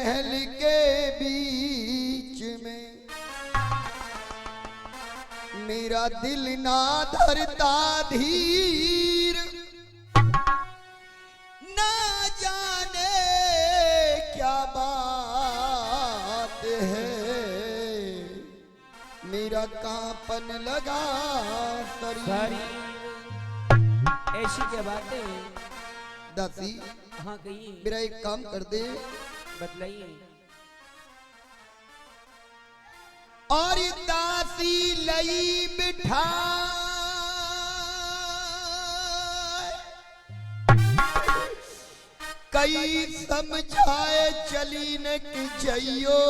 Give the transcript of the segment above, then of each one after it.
महल के बीच में मेरा दिल ना धरता धीर, ना जाने क्या बात है, मेरा कांपन लगा शरीर। ऐसी क्या बात है दासी? हाँ कहिए। मेरा एक काम कर दे। बतलाइए। और दासी लई बिठा कई समझाए चली न कि जइयो,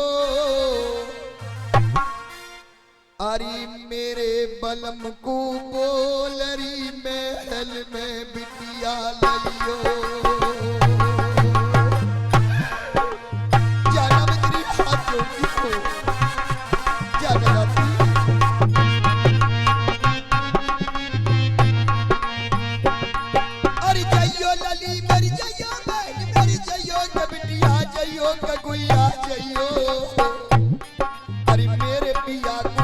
अरे मेरे बलम को बोलरी महल में बिटिया लइयो। जाना मैं तेरी हाथ जोड़ती हूँ, जाना दासी। अरे जइयो लली मेरी जइयो, बहन मेरी जइयो, बिटिया जइयो, कगुइया जइयो, अरे मेरे पिया को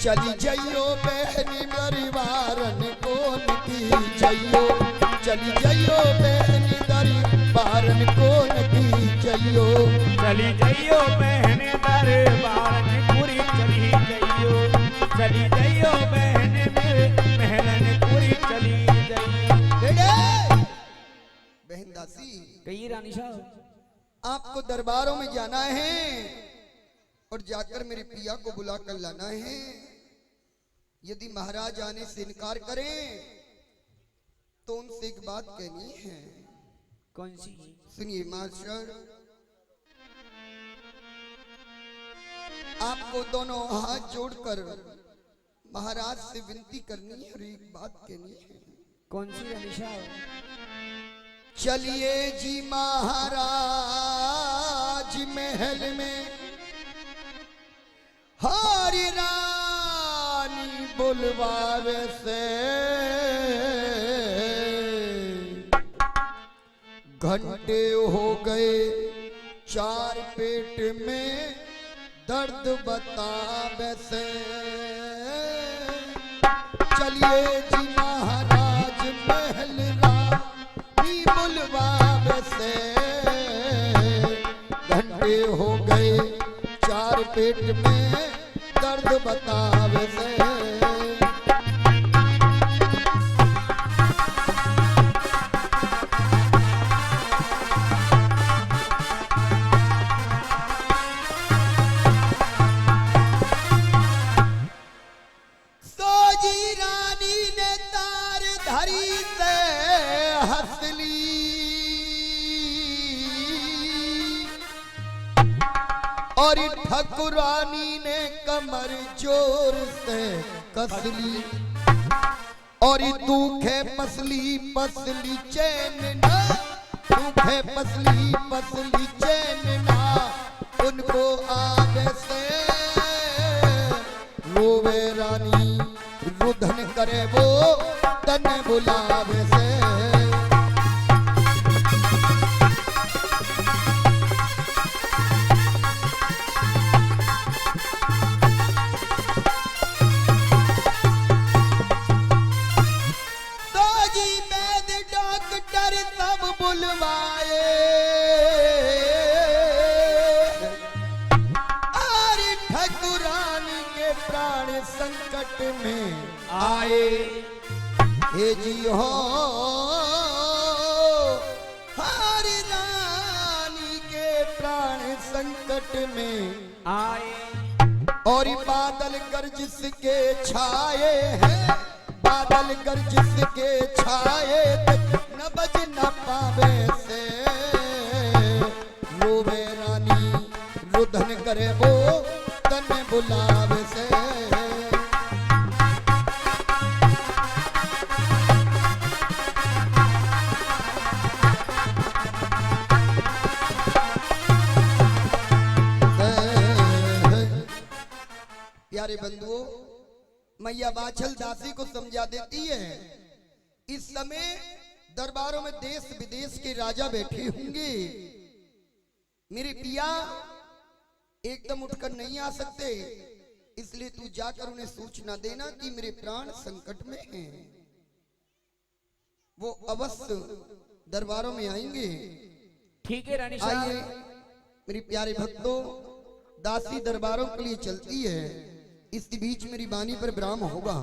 चली जइयो बहनी मेरी वारन कोन की जइयो, चली जइयो बहनी दरी वारन कोन की जइयो, चली जइयो बहन दरबार पूरी चली जइयो, चली जइयो बहन मेरे महलन पूरी चली जइयो। बहन दासी कहिए रानी साहब। आपको दरबारों में जाना है और जाकर मेरे पिया को बुला कर लाना है। यदि महाराज आने से इनकार करें तो उनसे एक बात कहनी है। कौन सी? सुनिए मास्टर, आपको दोनों हाथ जोड़कर महाराज से विनती करनी है और एक बात कहनी है। कौन सी रानी साहब? चलिए जी महाराज महल में हरि रानी बुलवावे से, घंटे हो गए चार पेट में दर्द बतावे से। चलिए जी महाराज महल रानी बुलवावे से, घंटे हो गए चार पेट में दर्द बतावे से। सोजी रानी ने तार धरी से हंसली, और ठकुरानी ने कमर जोर से कसली, और दुखे पसली पसली चैन ना, दुखे पसली पसली चैन ना, उनको आगे से रोवे रानी रुदन करे वो तन बुलावे से। डॉक्टर सब बुलवाए, अरे ठकुरानी के प्राण संकट में आए। हे जी हो संकट में आए। और ये बादल गर्जिस के छाए हैं, बादल गर्जिस के छाए न बज न पावे से, रोवे रानी रुदन करे वो तन बुलावे से। प्यारे बंधुओं, मैया बाछल दासी को समझा देती है, इस समय दरबारों में देश विदेश के राजा बैठे होंगे, मेरे पिया एकदम उठकर नहीं आ सकते, इसलिए तू जाकर उन्हें सूचना देना कि मेरे प्राण संकट में हैं। वो अवश्य दरबारों में आएंगे। ठीक है रानी आइए साहब। मेरे प्यारे भक्तों, दासी दरबारों के लिए चलती है, इस बीच मेरी वाणी पर विराम होगा।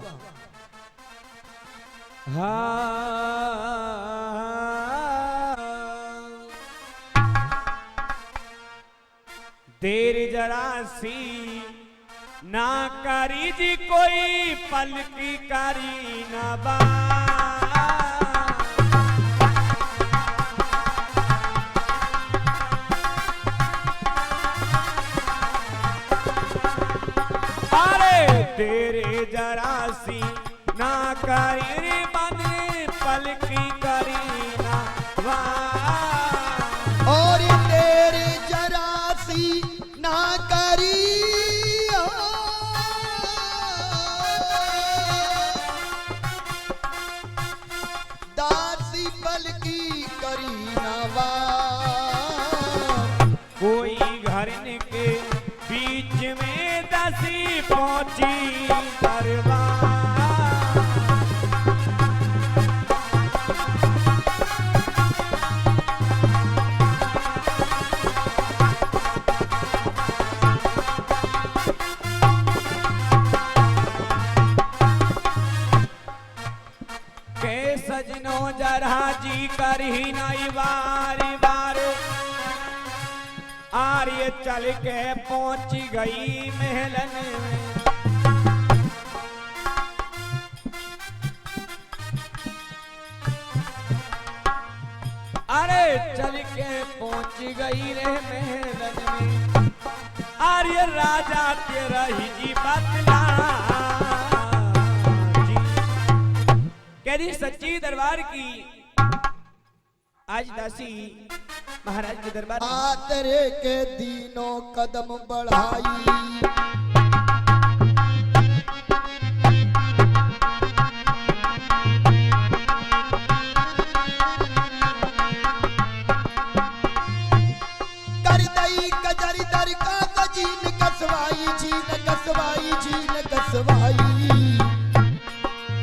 देर जरा सी ना करी जी कोई पल की करी ना बा। तेरे जरा सी ना करी मन पल की करी ना वाह। और तेरे जरा सी ना करी दासी पल की करी ना वाह। कोई घर के बीच में दासी पहुंची दरबार। के सजनो जरा जी करही नहीं बारी बार। आर्य चल के पहुंच गई महलन में। अरे चल के पहुंच गई रे महलन में। आर्य राजा तेरा ही जी बतला जी। कह रही सच्ची दरबार की आज दासी महाराज के दरबार में आतरे के दिनों कदम बढ़ाई। कर दई कजरी दर का गजीन कसवाई जीन कसवाई जीन कसवाई।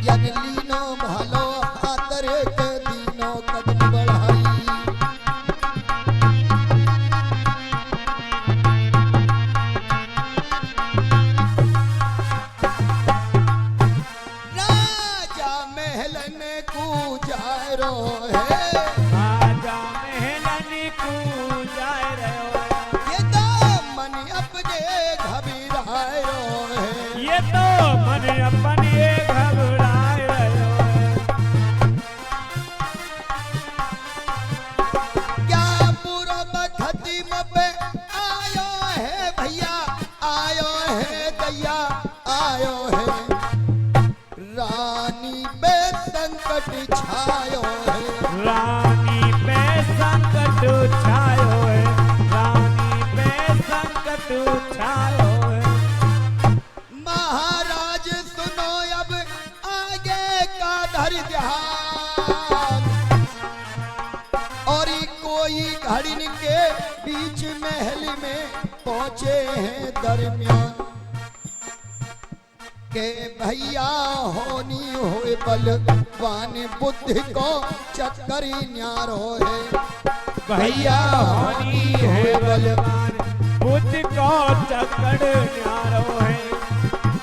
यन लीनो भालो आतरे के दिनों कदम बढ़ाई। संकट छायो है, रानी पे संकट छायो है, रानी पे संकट छायो है। महाराज सुनो अब आगे का धर ध्यान। और कोई घड़िन के बीच महल में पहुंचे हैं दरमियान के भैया होनी होए बलवान बुद्धि को चक्करी न्यारो है। भैया होनी है बलवान बुद्धि को चक्कर न्यारो है।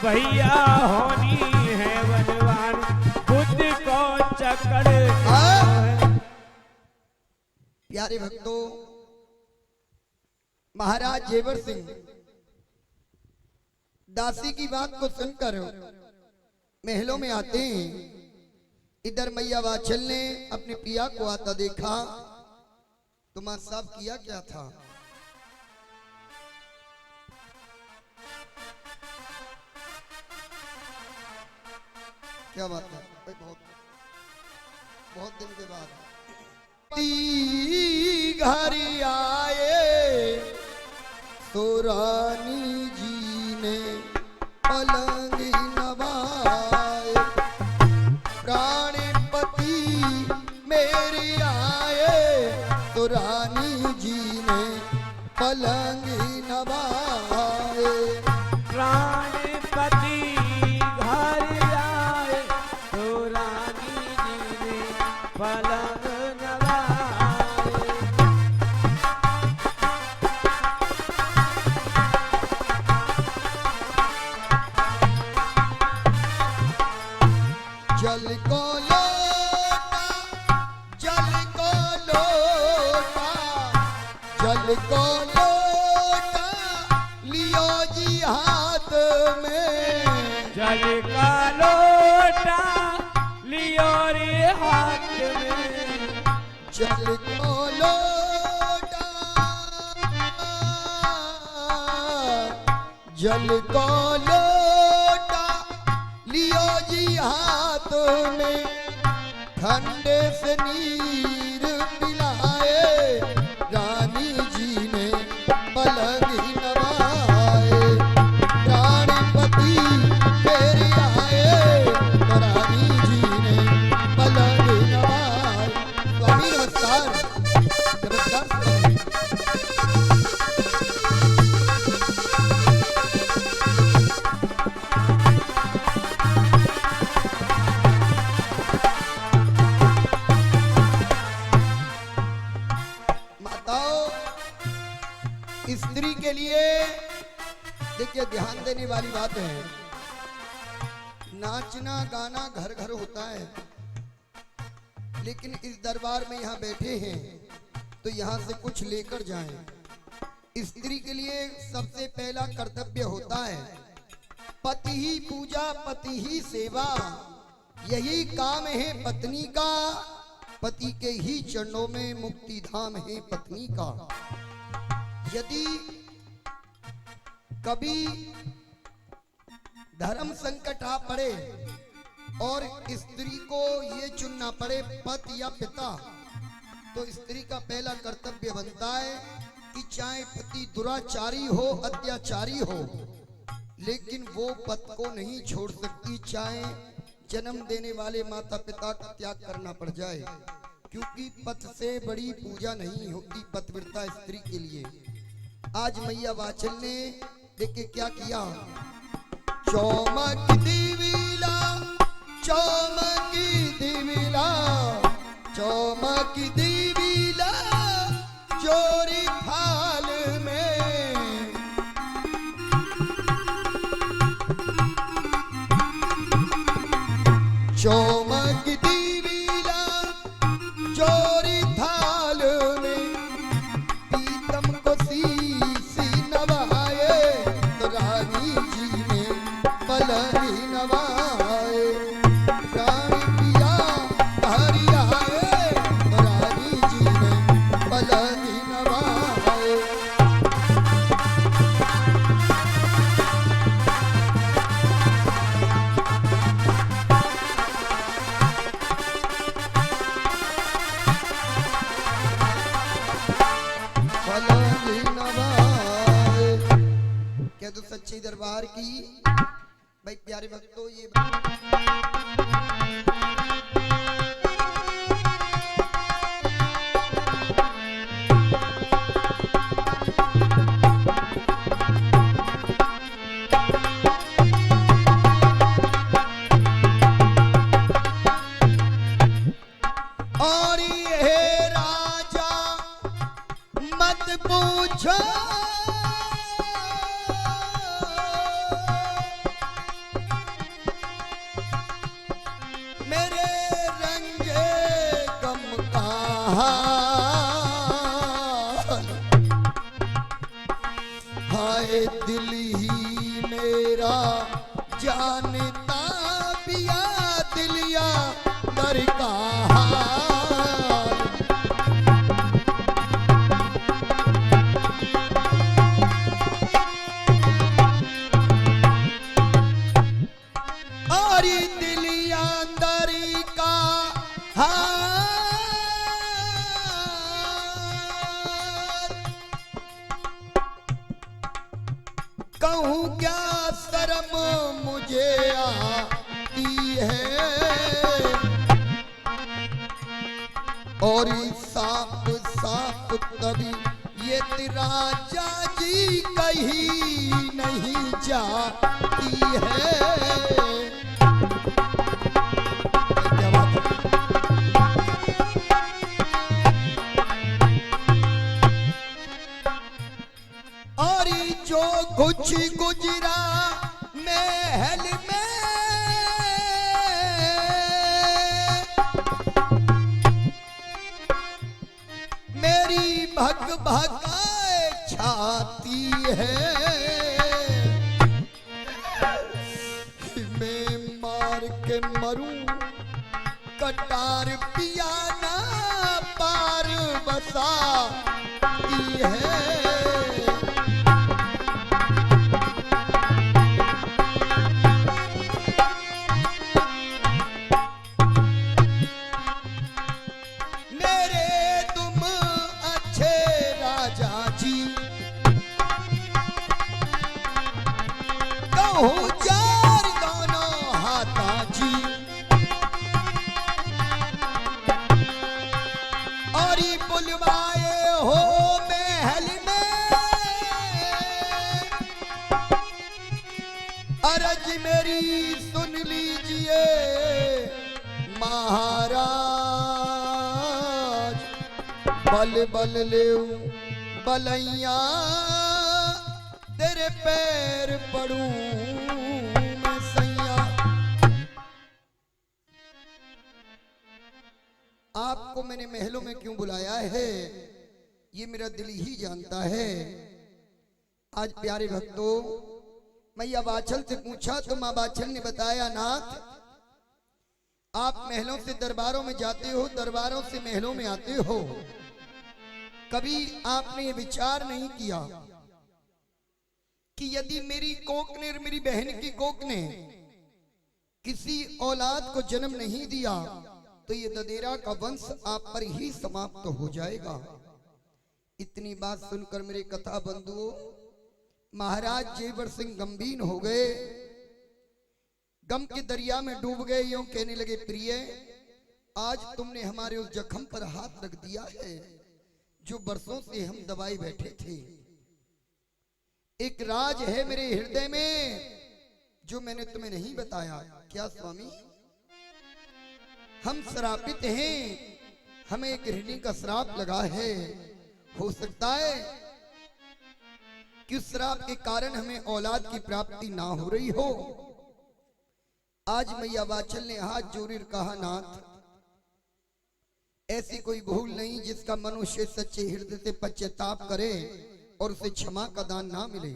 भैया होनी है बलवान बुद्धि को चक्कर न्यारो है। प्यारे भक्तों, महाराज जेवर सिंह दासी की बात को सुनकर महलों में आते हैं। इधर मैया वाचल ने अपने पिया को आता देखा तो मां साहब किया क्या था। क्या बात है भाई, बहुत बहुत दिन के बाद घर आए तो रानी जी ने पलंग नवाए। प्राणपति मेरे आए तो रानी जी ने पलंग नवाए। प्राणपति घर आए तो रानी जी ने पलंग जल को लोटा, जल को लोटा, जल को लोटा लियो जी हाथ में। जल का लोटा लियो रे हाथ में। जल को लोटा, जल को लोटा लियो जी हाथ में। ठंडे से नीर पिलाए रानी जी ने पलंग नवाए। प्राणपति मेरे आए तो रानी जी ने पलंग नवाए। स्वामी नमस्कार, नमस्कार स्वामी। स्त्री के लिए देखिए ध्यान देने वाली बात है। नाचना गाना घर घर होता है, लेकिन इस दरबार में यहाँ बैठे हैं तो यहाँ से कुछ लेकर जाएं। स्त्री के लिए सबसे पहला कर्तव्य होता है पति ही पूजा, पति ही सेवा। यही काम है पत्नी का। पति के ही चरणों में मुक्ति धाम है पत्नी का। यदि कभी धर्म संकट आ पड़े और स्त्री को ये चुनना पड़े पति या पिता, तो स्त्री का पहला कर्तव्य बनता है कि चाहे पति दुराचारी हो, अत्याचारी हो, लेकिन वो पति को नहीं छोड़ सकती। चाहे जन्म देने वाले माता पिता का त्याग करना पड़ जाए, क्योंकि पति से बड़ी पूजा नहीं होती पतिव्रता स्त्री के लिए। आज मैया वाचल ने देखिए क्या किया। चौमक दिविला, चौमक दिविला, चौमक दिविला चोरी थाल में। चौमक दिविला चोरी थाल में। पीतम को शीशी नवाए तो रानी जी ने पलंग नवाए। प्राण पिया हरि आए तो रानी जी ने पलंग नवाए। क्या तो सच्ची दरबार की भाई प्यारे भक्तों ये और ये राजा मत पूछो मेरे रंगे गम का हाल। अरे दिल ही मेरा जानता पिया दिलिया दर का हाल। और दिलिया दर का हाल कहूँ क्या शर्म मुझे आती है और साफ साफ तभी ये तेरा जाजी कहीं नहीं जाती है। क्या बात है? और जो कुछ गुजरा महल में मेरी भग भगाए छाती है। मैं मार के मरूं कटार पिया ना पार बसाती है। जार दोनों हाथा जी और बुलवाए हो महल में अरज मेरी सुन लीजिए महाराज बल बल ले बलैया तेरे पैर पड़ूं मैं सैया। आपको मैंने महलों में क्यों बुलाया है ये मेरा दिल ही जानता है। आज प्यारे भक्तों मैया बाछल से पूछा तो माँ बाछल ने बताया नाथ आप महलों से दरबारों में जाते हो दरबारों से महलों में आते हो कभी आपने ये विचार नहीं किया कि यदि मेरी कोक ने और मेरी बहन की कोक ने किसी औलाद को जन्म नहीं दिया तो ये ददेरा का वंश आप पर ही समाप्त हो जाएगा। इतनी बात सुनकर मेरे कथा बंधुओं महाराज जेवर सिंह गंभीर हो गए, गम के दरिया में डूब गए। यूं कहने लगे प्रिय आज तुमने हमारे उस जख्म पर हाथ रख दिया है जो बरसों से हम दबाए बैठे थे। एक राज है मेरे हृदय में जो मैंने तुम्हें नहीं बताया। क्या स्वामी हम श्रापित हैं, हमें एक गृहिणी का श्राप लगा है। हो सकता है कि उस श्राप के कारण हमें औलाद की प्राप्ति ना हो रही हो। आज मैया बाछल ने हाथ जोड़कर कहा नाथ ऐसी कोई भूल नहीं जिसका मनुष्य सच्चे हृदय से पश्चाताप करे और उसे क्षमा का दान ना मिले।